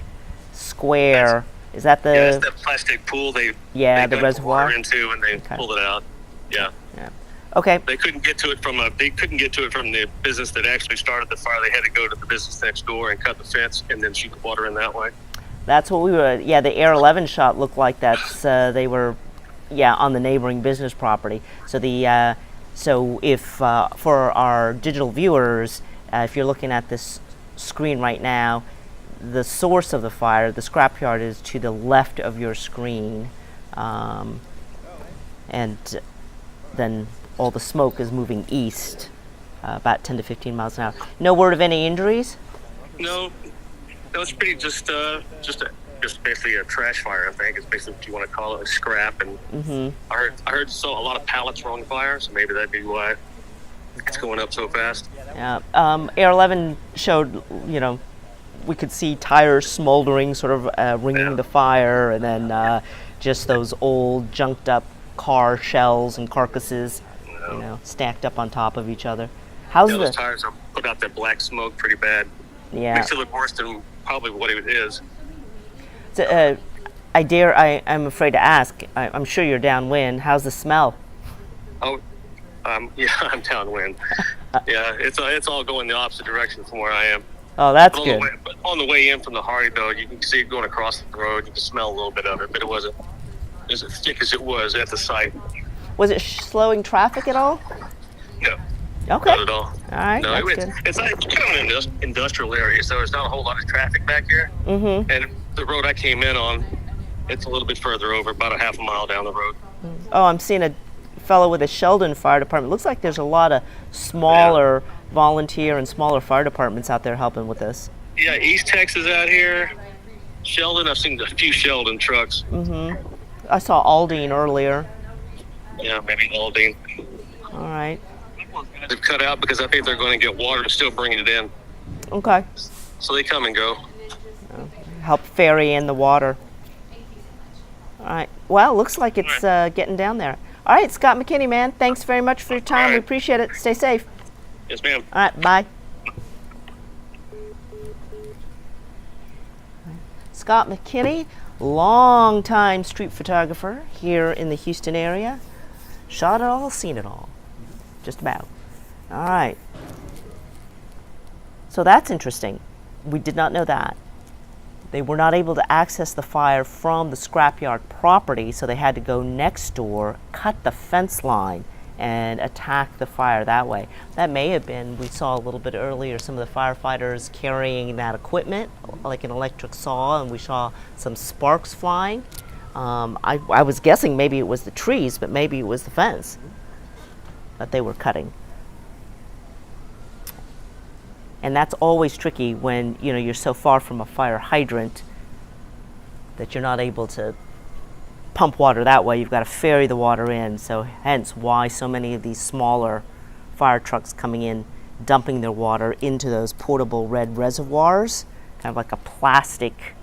square. Is that the? Yeah, that's that plastic pool they the reservoir water into, and they pulled it out. Yeah. Yeah. Okay. They couldn't get to it from the business that actually started the fire. They had to go to the business next door and cut the fence and then shoot the water in that way. That's what we were. Yeah, the Air 11 shot looked like that's they were, on the neighboring business property. So so if for our digital viewers, if you're looking at this screen right now, the source of the fire, the scrapyard, is to the left of your screen, and then all the smoke is moving east, about 10 to 15 miles an hour. No word of any injuries? No, that was pretty just basically a trash fire. I think it's basically what you want to call it, a scrap. And I heard a lot of pallets were on fire, so maybe that'd be why it's going up so fast. Yeah. Air 11 showed, we could see tires smoldering, sort of ringing the fire, and then just those old junked up car shells and carcasses, stacked up on top of each other. How's those tires are put out that black smoke pretty bad. Yeah. Makes it look worse than probably what it is. So, I'm afraid to ask. I'm sure you're downwind. How's the smell? Oh, yeah, I'm downwind. Yeah, it's all going the opposite direction from where I am. Oh, that's good. But on the way in from the Hardy, though, you can see it going across the road. You can smell a little bit of it, but it wasn't as thick as it was at the site. Was it slowing traffic at all? No. Okay. Not at all. All right, no, that's good. It's kind of an industrial area, so there's not a whole lot of traffic back here. Mm-hmm. And the road I came in on, it's a little bit further over, about a half a mile down the road. Oh, I'm seeing a fellow with a Sheldon Fire Department. Looks like there's a lot of smaller volunteer and smaller fire departments out there helping with this. Yeah, East Texas out here. Sheldon, I've seen a few Sheldon trucks. Mm-hmm. I saw Aldine earlier. Yeah, maybe Aldine. All right. They've cut out because I think they're going to get water to still bring it in. Okay. So they come and go. Help ferry in the water. All right. Well, looks like it's getting down there. All right, Scott McKinney, man. Thanks very much for your time. Right. We appreciate it. Stay safe. Yes, ma'am. All right. Bye. Scott McKinney, long-time street photographer here in the Houston area. Shot it all, seen it all. Just about. All right. So that's interesting. We did not know that. They were not able to access the fire from the scrapyard property, so they had to go next door, cut the fence line, and attack the fire that way. That may have been, we saw a little bit earlier, some of the firefighters carrying that equipment, like an electric saw, and we saw some sparks flying. I was guessing maybe it was the trees, but maybe it was the fence that they were cutting. And that's always tricky when you're so far from a fire hydrant that you're not able to pump water that way. You've got to ferry the water in, so hence why so many of these smaller fire trucks coming in, dumping their water into those portable red reservoirs, kind of like a plastic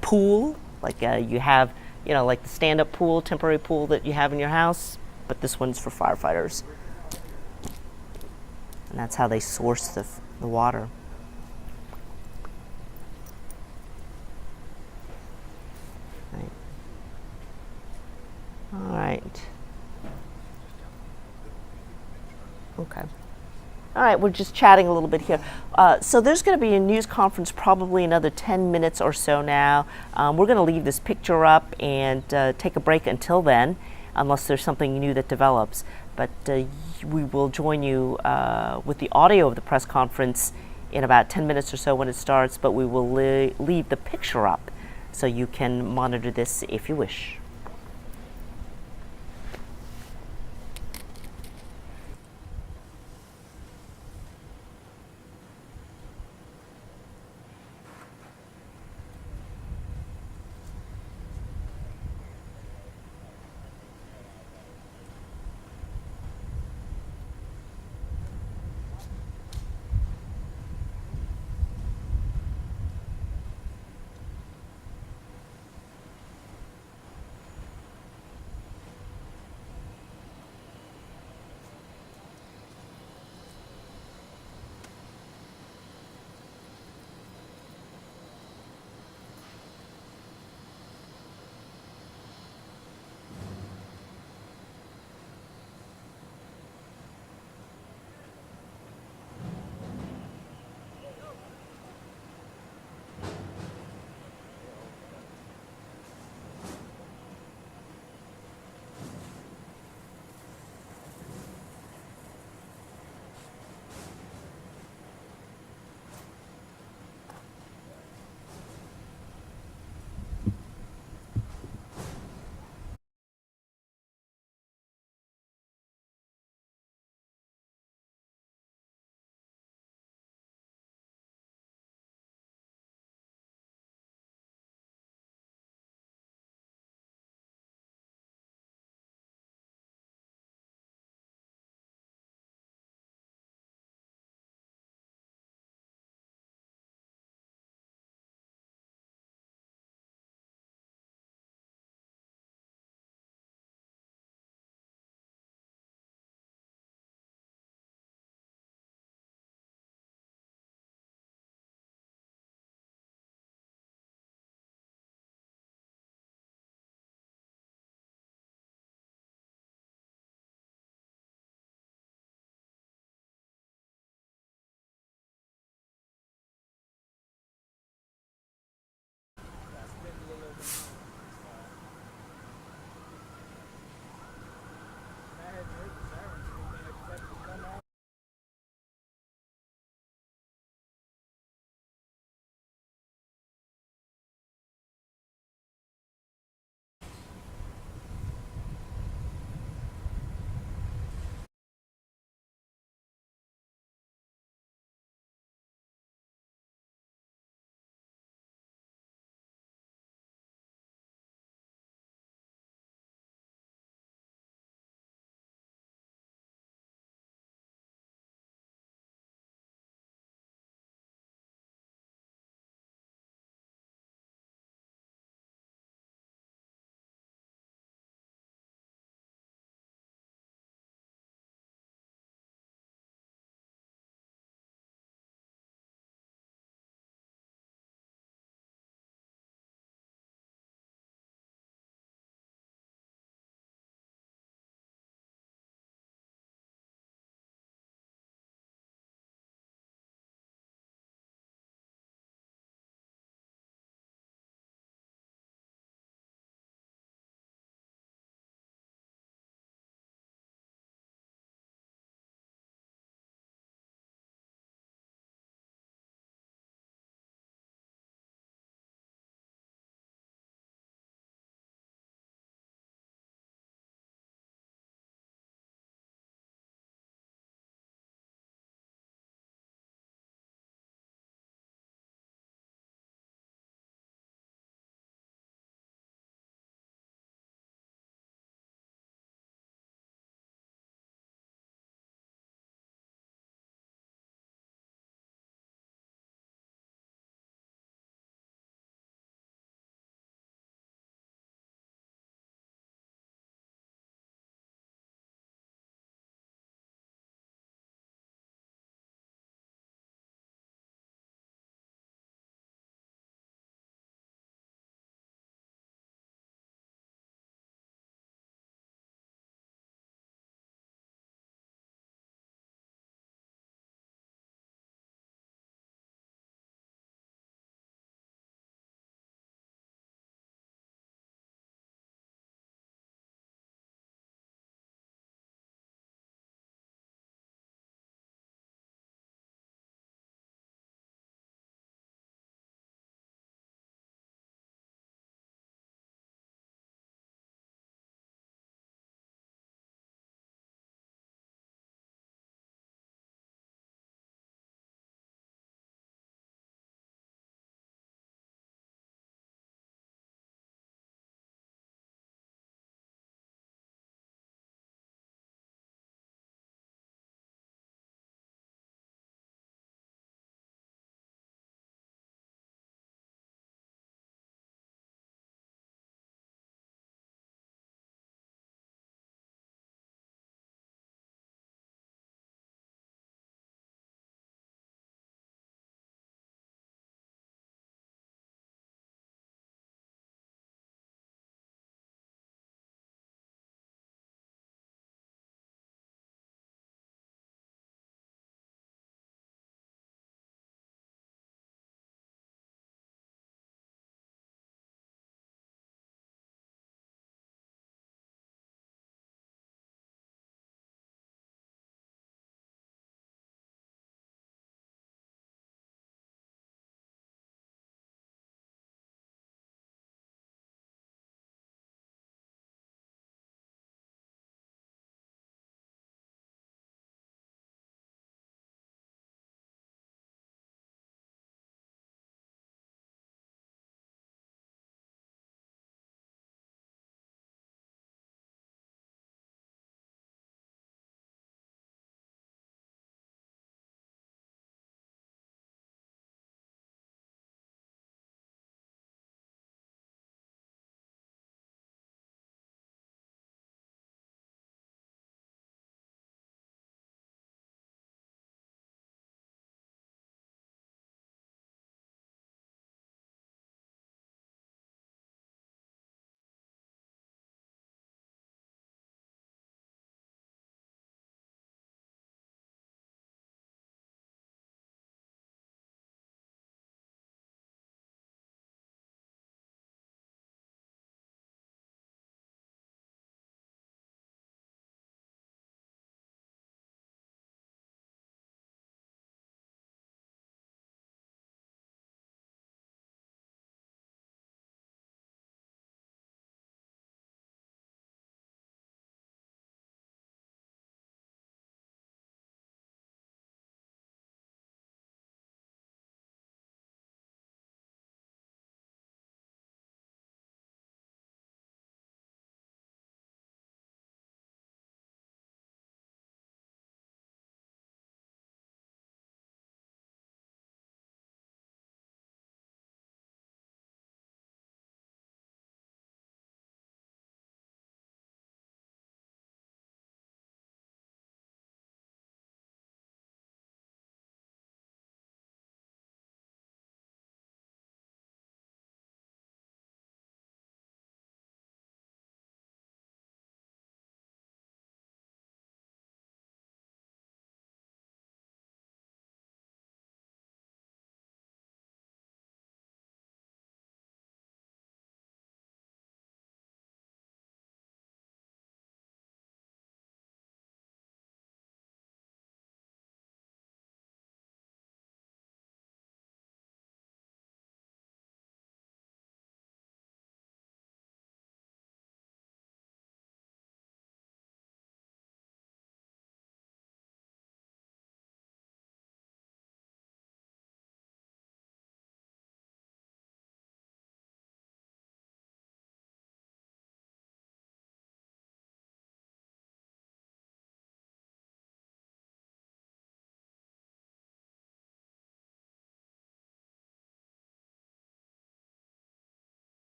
pool, like you have, like the stand-up pool, temporary pool that you have in your house, but this one's for firefighters. And that's how they source the water. Right. All right. Okay. All right, we're just chatting a little bit here. So there's going to be a news conference probably another 10 minutes or so now. We're going to leave this picture up and take a break until then, unless there's something new that develops. but we will join you with the audio of the press conference in about 10 minutes or so when it starts, but we will leave the picture up so you can monitor this if you wish.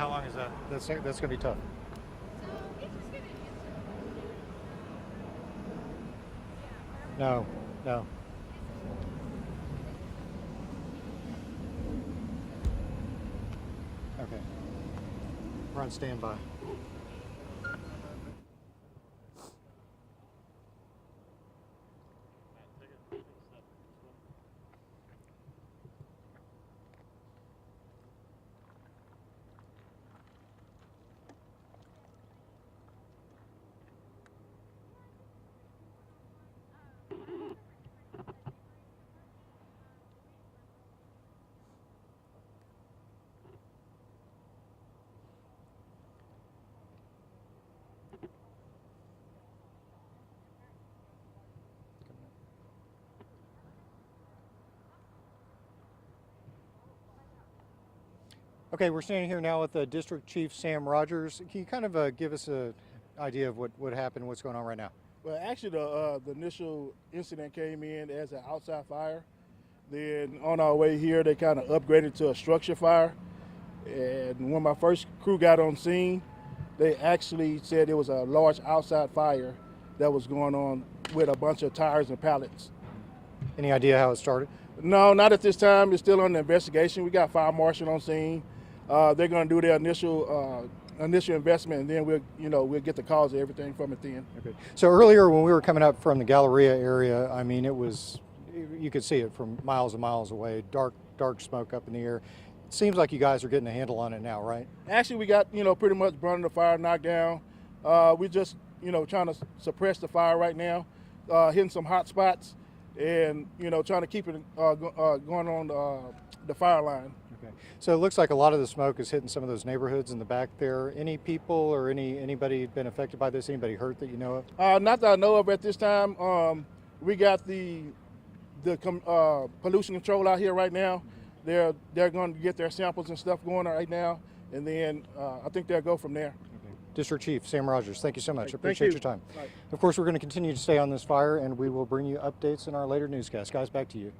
how long is that? That's going to be tough. No, no. Okay. We're on standby. Okay, we're standing here now with District Chief Sam Rogers. Can you kind of give us an idea of what happened, what's going on right now? Well, actually, the initial incident came in as an outside fire. Then on our way here, they kind of upgraded to a structure fire. And when my first crew got on scene, they actually said it was a large outside fire that was going on with a bunch of tires and pallets. Any idea how it started? No, not at this time. It's still under investigation. We got fire marshal on scene. They're going to do their initial investment, and then we'll get the cause of everything from it then. Okay. So earlier when we were coming up from the Galleria area, I mean, you could see it from miles and miles away, dark smoke up in the air. It seems like you guys are getting a handle on it now, right? Actually, we got, pretty much burning the fire knocked down. We're just, trying to suppress the fire right now, hitting some hot spots, and, trying to keep it going on the fire line. Okay. So it looks like a lot of the smoke is hitting some of those neighborhoods in the back there. Any people or anybody been affected by this? Anybody hurt that you know of? Not that I know of at this time. We got the pollution control out here right now. They're going to get their samples and stuff going right now, and then I think they'll go from there. Okay. District Chief Sam Rogers, thank you so much. Right, Appreciate thank you. your time. Right. Of course, we're going to continue to stay on this fire, and we will bring you updates in our later newscast. Guys, back to you.